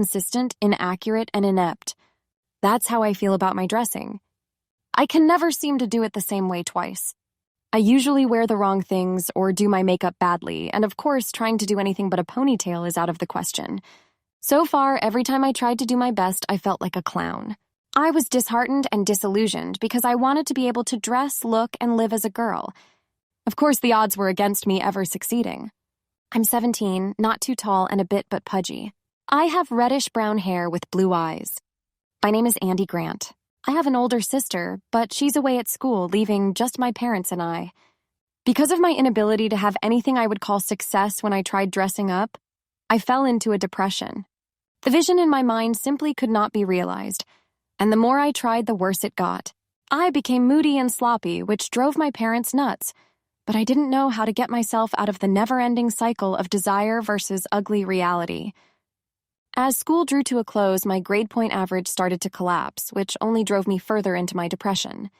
Inconsistent, inaccurate, and inept. That's how I feel about my dressing. I can never seem to do it the same way twice. I usually wear the wrong things or do my makeup badly, and of course, trying to do anything but a ponytail is out of the question. So far, every time I tried to do my best, I felt like a clown. I was disheartened and disillusioned because I wanted to be able to dress, look, and live as a girl. Of course, the odds were against me ever succeeding. I'm 17, not too tall, and a bit but pudgy. I have reddish-brown hair with blue eyes. My name is Andy Grant. I have an older sister, but she's away at school, leaving just my parents and I. Because of my inability to have anything I would call success when I tried dressing up, I fell into a depression. The vision in my mind simply could not be realized, and the more I tried, the worse it got. I became moody and sloppy, which drove my parents nuts, but I didn't know how to get myself out of the never-ending cycle of desire versus ugly reality. As school drew to a close, my grade point average started to collapse, which only drove me further into my depression.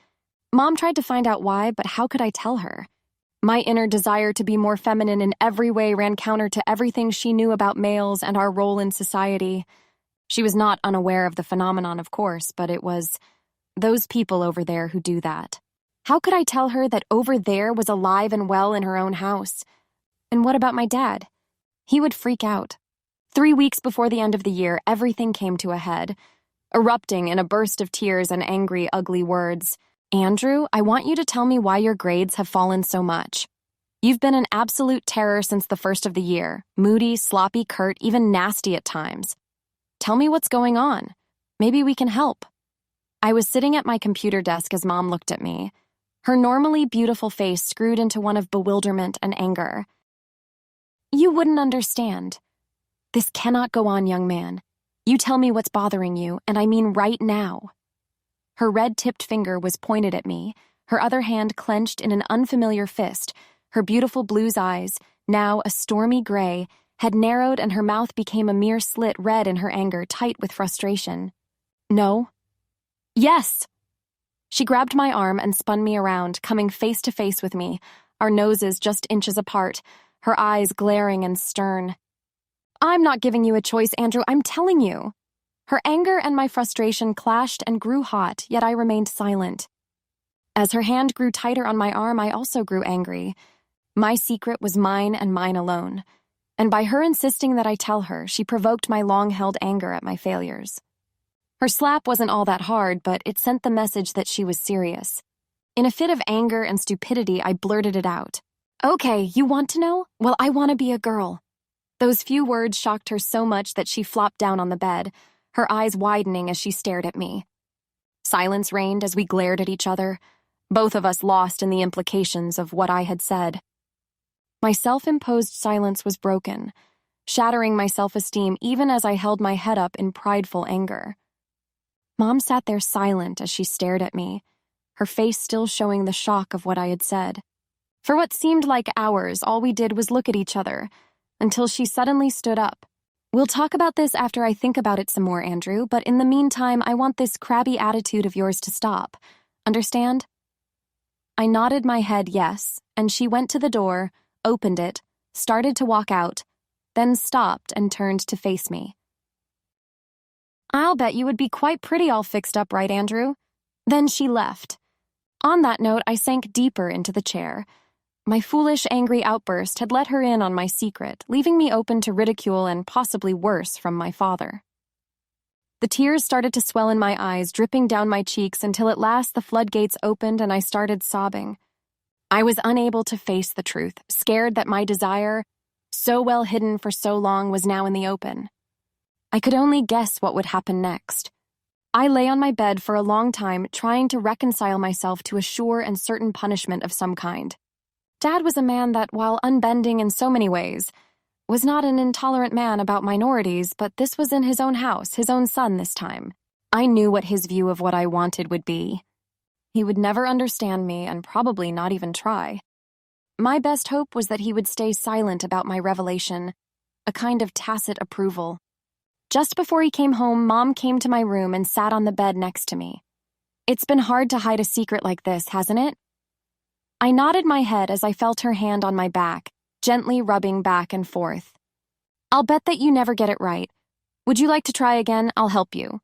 Mom tried to find out why, but how could I tell her? My inner desire to be more feminine in every way ran counter to everything she knew about males and our role in society. She was not unaware of the phenomenon, of course, but it was those people over there who do that. How could I tell her that over there was alive and well in her own house? And what about my dad? He would freak out. 3 weeks before the end of the year, everything came to a head, erupting in a burst of tears and angry, ugly words. Andrew, I want you to tell me why your grades have fallen so much. You've been an absolute terror since the first of the year, moody, sloppy, curt, even nasty at times. Tell me what's going on. Maybe we can help. I was sitting at my computer desk as Mom looked at me, her normally beautiful face screwed into one of bewilderment and anger. You wouldn't understand. This cannot go on, young man. You tell me what's bothering you, and I mean right now. Her red-tipped finger was pointed at me, her other hand clenched in an unfamiliar fist. Her beautiful blues eyes, now a stormy gray, had narrowed and her mouth became a mere slit red in her anger, tight with frustration. No. Yes! She grabbed my arm and spun me around, coming face to face with me, our noses just inches apart, her eyes glaring and stern. I'm not giving you a choice, Andrew, I'm telling you. Her anger and my frustration clashed and grew hot, yet I remained silent. As her hand grew tighter on my arm, I also grew angry. My secret was mine and mine alone, and by her insisting that I tell her, she provoked my long-held anger at my failures. Her slap wasn't all that hard, but it sent the message that she was serious. In a fit of anger and stupidity, I blurted it out. Okay, you want to know? Well, I want to be a girl. Those few words shocked her so much that she flopped down on the bed, her eyes widening as she stared at me. Silence reigned as we glared at each other, both of us lost in the implications of what I had said. My self-imposed silence was broken, shattering my self-esteem even as I held my head up in prideful anger. Mom sat there silent as she stared at me, her face still showing the shock of what I had said. For what seemed like hours, all we did was look at each other, until she suddenly stood up. We'll talk about this after I think about it some more, Andrew, but in the meantime, I want this crabby attitude of yours to stop. Understand? I nodded my head yes, and she went to the door, opened it, started to walk out, then stopped and turned to face me. I'll bet you would be quite pretty all fixed up, right, Andrew? Then she left. On that note, I sank deeper into the chair. My foolish, angry outburst had let her in on my secret, leaving me open to ridicule and possibly worse from my father. The tears started to swell in my eyes, dripping down my cheeks until at last the floodgates opened and I started sobbing. I was unable to face the truth, scared that my desire, so well hidden for so long, was now in the open. I could only guess what would happen next. I lay on my bed for a long time, trying to reconcile myself to a sure and certain punishment of some kind. Dad was a man that, while unbending in so many ways, was not an intolerant man about minorities, but this was in his own house, his own son this time. I knew what his view of what I wanted would be. He would never understand me and probably not even try. My best hope was that he would stay silent about my revelation, a kind of tacit approval. Just before he came home, Mom came to my room and sat on the bed next to me. It's been hard to hide a secret like this, hasn't it? I nodded my head as I felt her hand on my back, gently rubbing back and forth. I'll bet that you never get it right. Would you like to try again? I'll help you.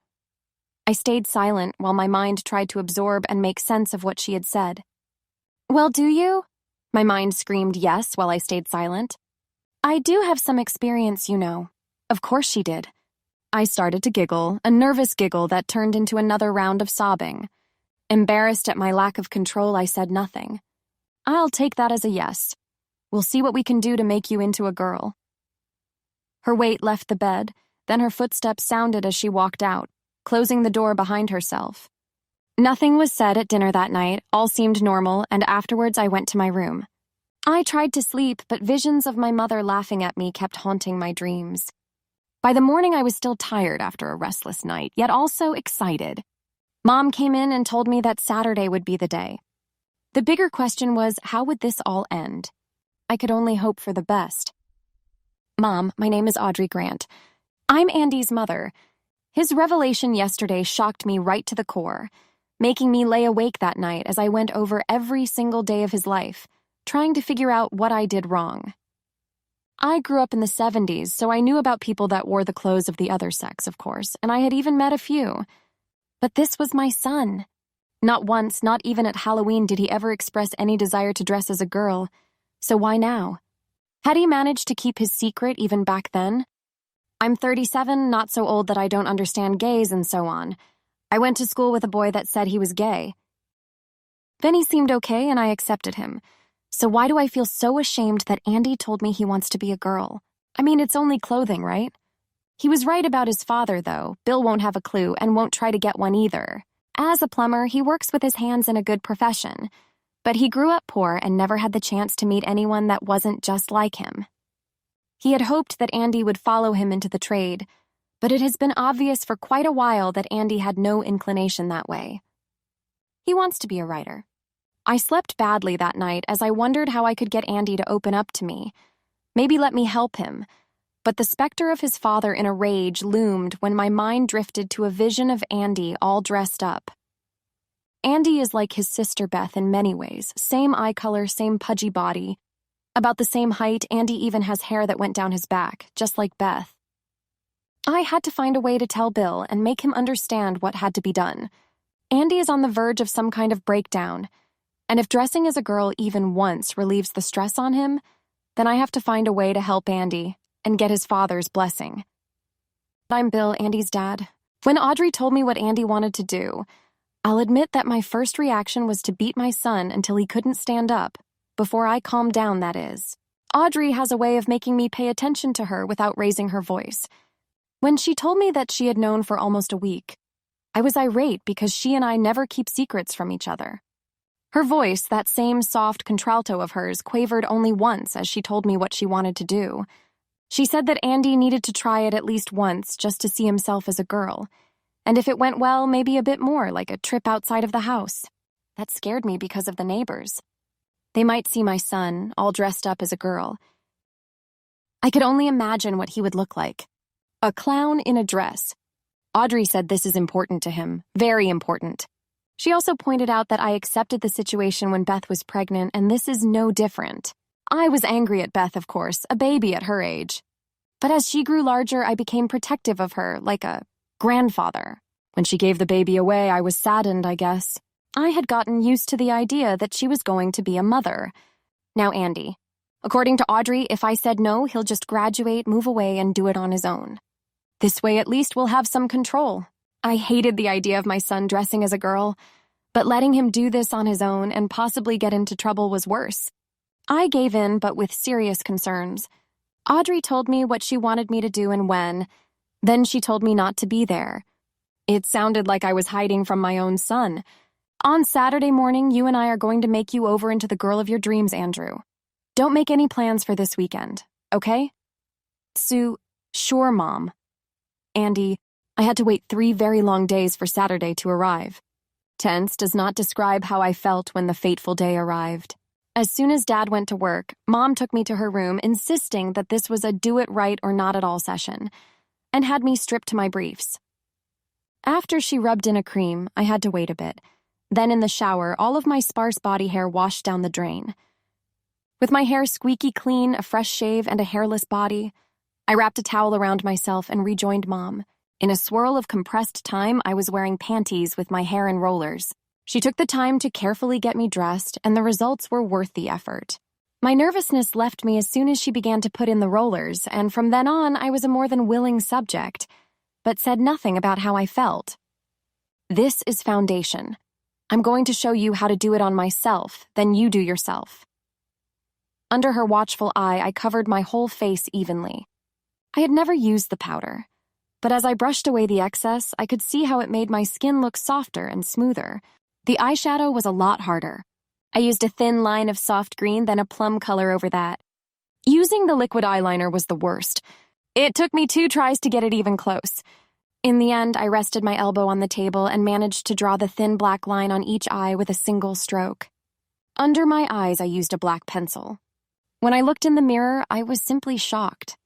I stayed silent while my mind tried to absorb and make sense of what she had said. Well, do you? My mind screamed yes while I stayed silent. I do have some experience, you know. Of course she did. I started to giggle, a nervous giggle that turned into another round of sobbing. Embarrassed at my lack of control, I said nothing. I'll take that as a yes. We'll see what we can do to make you into a girl. Her weight left the bed, then her footsteps sounded as she walked out, closing the door behind herself. Nothing was said at dinner that night, all seemed normal, and afterwards I went to my room. I tried to sleep, but visions of my mother laughing at me kept haunting my dreams. By the morning I was still tired after a restless night, yet also excited. Mom came in and told me that Saturday would be the day. The bigger question was, how would this all end? I could only hope for the best. Mom, my name is Audrey Grant. I'm Andy's mother. His revelation yesterday shocked me right to the core, making me lay awake that night as I went over every single day of his life, trying to figure out what I did wrong. I grew up in the 70s, so I knew about people that wore the clothes of the other sex, of course, and I had even met a few. But this was my son. Not once, not even at Halloween, did he ever express any desire to dress as a girl. So why now? Had he managed to keep his secret even back then? I'm 37, not so old that I don't understand gays and so on. I went to school with a boy that said he was gay. Then he seemed okay and I accepted him. So why do I feel so ashamed that Andy told me he wants to be a girl? I mean, it's only clothing, right? He was right about his father, though. Bill won't have a clue and won't try to get one either. As a plumber, he works with his hands in a good profession. But he grew up poor and never had the chance to meet anyone that wasn't just like him. He had hoped that Andy would follow him into the trade, but it has been obvious for quite a while that Andy had no inclination that way. He wants to be a writer. I slept badly that night as I wondered how I could get Andy to open up to me, maybe let me help him. But the specter of his father in a rage loomed when my mind drifted to a vision of Andy all dressed up. Andy is like his sister Beth in many ways, same eye color, same pudgy body. About the same height, Andy even has hair that went down his back, just like Beth. I had to find a way to tell Bill and make him understand what had to be done. Andy is on the verge of some kind of breakdown, and if dressing as a girl even once relieves the stress on him, then I have to find a way to help Andy and get his father's blessing. I'm Bill, Andy's dad. When Audrey told me what Andy wanted to do, I'll admit that my first reaction was to beat my son until he couldn't stand up, before I calmed down, that is. Audrey has a way of making me pay attention to her without raising her voice. When she told me that she had known for almost a week, I was irate because she and I never keep secrets from each other. Her voice, that same soft contralto of hers, quavered only once as she told me what she wanted to do. She said that Andy needed to try it at least once just to see himself as a girl, and if it went well, maybe a bit more, like a trip outside of the house. That scared me because of the neighbors. They might see my son, all dressed up as a girl. I could only imagine what he would look like. A clown in a dress. Audrey said this is important to him, very important. She also pointed out that I accepted the situation when Beth was pregnant, and this is no different. I was angry at Beth, of course, a baby at her age. But as she grew larger, I became protective of her, like a grandfather. When she gave the baby away, I was saddened, I guess. I had gotten used to the idea that she was going to be a mother. Now Andy. According to Audrey, if I said no, he'll just graduate, move away, and do it on his own. This way at least we'll have some control. I hated the idea of my son dressing as a girl, but letting him do this on his own and possibly get into trouble was worse. I gave in, but with serious concerns. Audrey told me what she wanted me to do and when. Then she told me not to be there. It sounded like I was hiding from my own son. On Saturday morning, you and I are going to make you over into the girl of your dreams, Andrew. Don't make any plans for this weekend, okay? Sue, sure, Mom. Andy, I had to wait 3 very long days for Saturday to arrive. Tense does not describe how I felt when the fateful day arrived. As soon as Dad went to work, Mom took me to her room, insisting that this was a do-it-right-or-not-at-all session, and had me stripped to my briefs. After she rubbed in a cream, I had to wait a bit. Then in the shower, all of my sparse body hair washed down the drain. With my hair squeaky clean, a fresh shave, and a hairless body, I wrapped a towel around myself and rejoined Mom. In a swirl of compressed time, I was wearing panties with my hair in rollers. She took the time to carefully get me dressed, and the results were worth the effort. My nervousness left me as soon as she began to put in the rollers, and from then on, I was a more than willing subject, but said nothing about how I felt. This is foundation. I'm going to show you how to do it on myself, then you do yourself. Under her watchful eye, I covered my whole face evenly. I had never used the powder, but as I brushed away the excess, I could see how it made my skin look softer and smoother. The eyeshadow was a lot harder. I used a thin line of soft green, then a plum color over that. Using the liquid eyeliner was the worst. It took me 2 tries to get it even close. In the end, I rested my elbow on the table and managed to draw the thin black line on each eye with a single stroke. Under my eyes, I used a black pencil. When I looked in the mirror, I was simply shocked.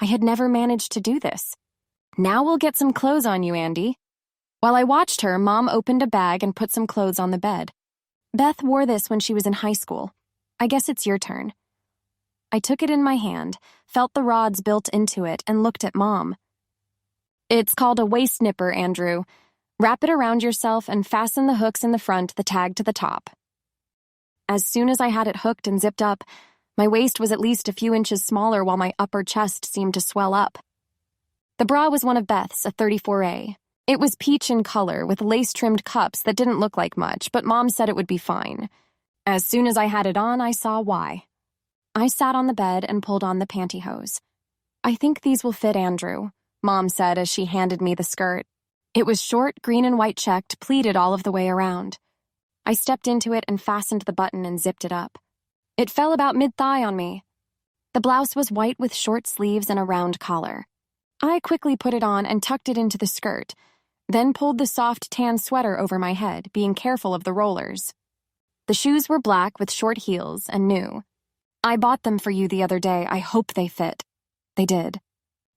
I had never managed to do this. Now we'll get some clothes on you, Andy. While I watched her, Mom opened a bag and put some clothes on the bed. Beth wore this when she was in high school. I guess it's your turn. I took it in my hand, felt the rods built into it, and looked at Mom. It's called a waist nipper, Andrew. Wrap it around yourself and fasten the hooks in the front, the tag to the top. As soon as I had it hooked and zipped up, my waist was at least a few inches smaller while my upper chest seemed to swell up. The bra was one of Beth's, a 34A. It was peach in color with lace-trimmed cups that didn't look like much, but Mom said it would be fine. As soon as I had it on, I saw why. I sat on the bed and pulled on the pantyhose. I think these will fit Andrew, Mom said as she handed me the skirt. It was short, green and white checked, pleated all of the way around. I stepped into it and fastened the button and zipped it up. It fell about mid-thigh on me. The blouse was white with short sleeves and a round collar. I quickly put it on and tucked it into the skirt, then pulled the soft tan sweater over my head, being careful of the rollers. The shoes were black with short heels and new. I bought them for you the other day. I hope they fit. They did.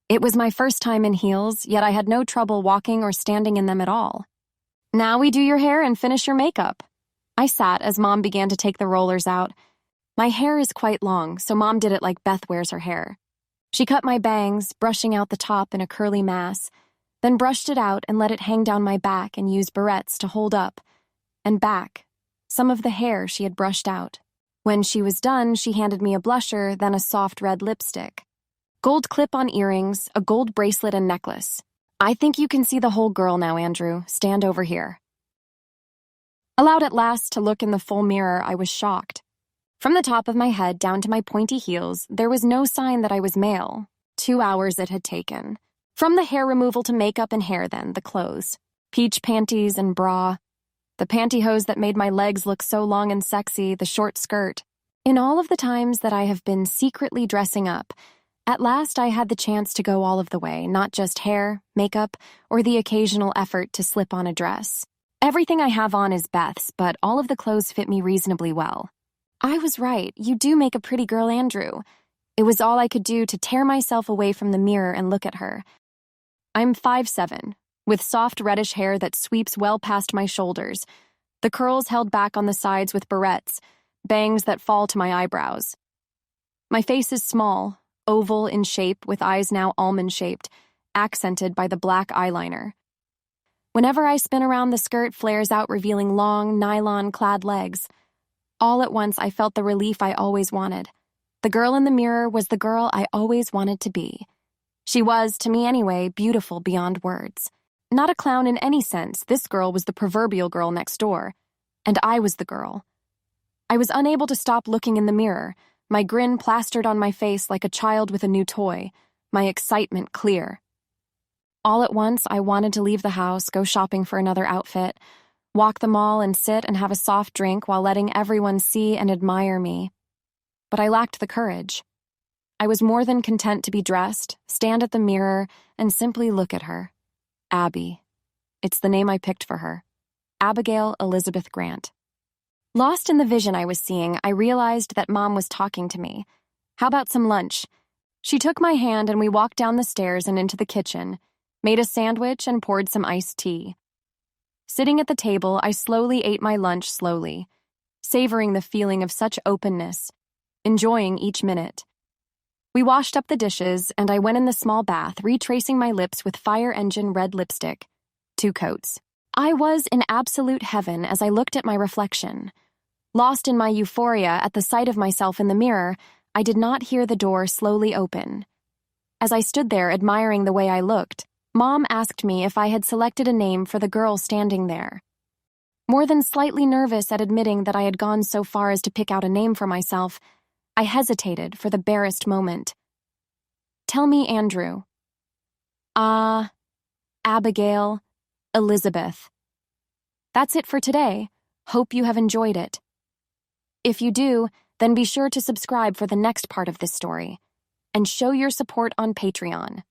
It was my first time in heels, yet I had no trouble walking or standing in them at all. Now we do your hair and finish your makeup. I sat as Mom began to take the rollers out. My hair is quite long, so Mom did it like Beth wears her hair. She cut my bangs, brushing out the top in a curly mass, then brushed it out and let it hang down my back and used barrettes to hold up and back some of the hair she had brushed out. When she was done, she handed me a blusher, then a soft red lipstick. Gold clip-on earrings, a gold bracelet and necklace. I think you can see the whole girl now, Andrew. Stand over here. Allowed at last to look in the full mirror, I was shocked. From the top of my head down to my pointy heels, there was no sign that I was male. 2 hours it had taken. From the hair removal to makeup and hair then, the clothes. Peach panties and bra. The pantyhose that made my legs look so long and sexy, the short skirt. In all of the times that I have been secretly dressing up, at last I had the chance to go all of the way, not just hair, makeup, or the occasional effort to slip on a dress. Everything I have on is Beth's, but all of the clothes fit me reasonably well. I was right, you do make a pretty girl, Andrew. It was all I could do to tear myself away from the mirror and look at her. I'm 5'7", with soft reddish hair that sweeps well past my shoulders, the curls held back on the sides with barrettes, bangs that fall to my eyebrows. My face is small, oval in shape with eyes now almond-shaped, accented by the black eyeliner. Whenever I spin around, the skirt flares out, revealing long, nylon-clad legs. All at once, I felt the relief I always wanted. The girl in the mirror was the girl I always wanted to be. She was, to me anyway, beautiful beyond words. Not a clown in any sense, this girl was the proverbial girl next door. And I was the girl. I was unable to stop looking in the mirror, my grin plastered on my face like a child with a new toy, my excitement clear. All at once, I wanted to leave the house, go shopping for another outfit, walk the mall and sit and have a soft drink while letting everyone see and admire me. But I lacked the courage. I was more than content to be dressed, stand at the mirror, and simply look at her. Abby. It's the name I picked for her. Abigail Elizabeth Grant. Lost in the vision I was seeing, I realized that Mom was talking to me. How about some lunch? She took my hand and we walked down the stairs and into the kitchen, made a sandwich and poured some iced tea. Sitting at the table, I slowly ate my lunch slowly, savoring the feeling of such openness, enjoying each minute. We washed up the dishes, and I went in the small bath, retracing my lips with Fire Engine red lipstick. 2 coats. I was in absolute heaven as I looked at my reflection. Lost in my euphoria at the sight of myself in the mirror, I did not hear the door slowly open. As I stood there admiring the way I looked, Mom asked me if I had selected a name for the girl standing there. More than slightly nervous at admitting that I had gone so far as to pick out a name for myself, I hesitated for the barest moment. "Tell me, Andrew." Abigail, Elizabeth. That's it for today. Hope you have enjoyed it. If you do, then be sure to subscribe for the next part of this story, and show your support on Patreon.